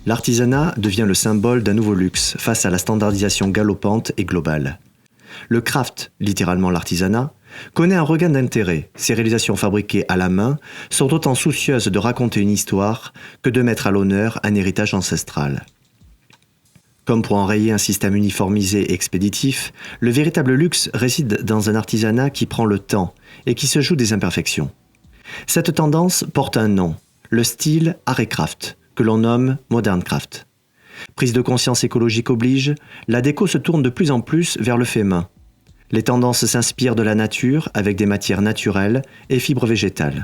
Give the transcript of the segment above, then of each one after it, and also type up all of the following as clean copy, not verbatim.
L'artisanat devient le symbole d'un nouveau luxe face à la standardisation galopante et globale. Le craft, littéralement l'artisanat, connaît un regain d'intérêt. Ses réalisations fabriquées à la main sont autant soucieuses de raconter une histoire que de mettre à l'honneur un héritage ancestral. Comme pour enrayer un système uniformisé et expéditif, le véritable luxe réside dans un artisanat qui prend le temps et qui se joue des imperfections. Cette tendance porte un nom, le style art et craft, que l'on nomme modern craft. Prise de conscience écologique oblige, la déco se tourne de plus en plus vers le fait main. Les tendances s'inspirent de la nature avec des matières naturelles et fibres végétales.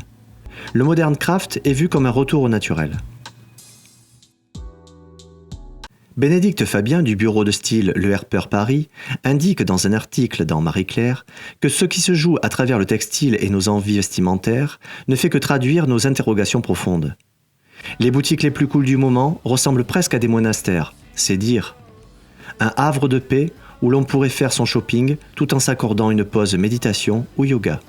Le modern craft est vu comme un retour au naturel. Bénédicte Fabien du bureau de style Le Herper Paris indique dans un article dans Marie-Claire que ce qui se joue à travers le textile et nos envies vestimentaires ne fait que traduire nos interrogations profondes. Les boutiques les plus cool du moment ressemblent presque à des monastères, c'est dire. Un havre de paix où l'on pourrait faire son shopping tout en s'accordant une pause méditation ou yoga.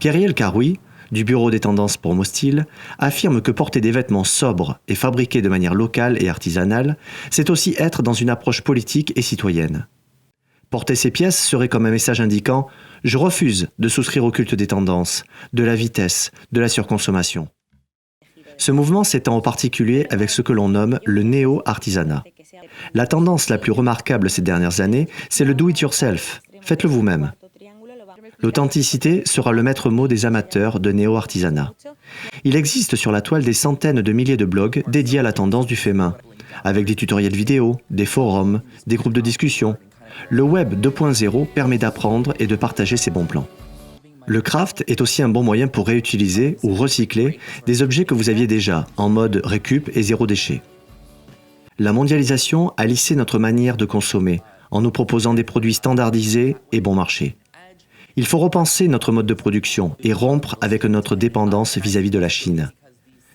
Keriel Karoui, du bureau des tendances pour Mostyle, affirme que porter des vêtements sobres et fabriqués de manière locale et artisanale, c'est aussi être dans une approche politique et citoyenne. Porter ces pièces serait comme un message indiquant « Je refuse de souscrire au culte des tendances, de la vitesse, de la surconsommation ». Ce mouvement s'étend en particulier avec ce que l'on nomme le néo-artisanat. La tendance la plus remarquable ces dernières années, c'est le do-it-yourself, faites-le vous-même. L'authenticité sera le maître mot des amateurs de néo-artisanat. Il existe sur la toile des centaines de milliers de blogs dédiés à la tendance du fait main, avec des tutoriels vidéo, des forums, des groupes de discussion. Le web 2.0 permet d'apprendre et de partager ses bons plans. Le craft est aussi un bon moyen pour réutiliser ou recycler des objets que vous aviez déjà, en mode récup et zéro déchet. La mondialisation a lissé notre manière de consommer, en nous proposant des produits standardisés et bon marché. Il faut repenser notre mode de production et rompre avec notre dépendance vis-à-vis de la Chine.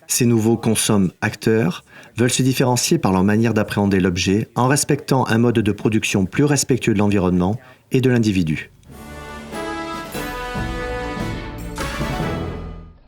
Ces nouveaux consommateurs veulent se différencier par leur manière d'appréhender l'objet en respectant un mode de production plus respectueux de l'environnement et de l'individu.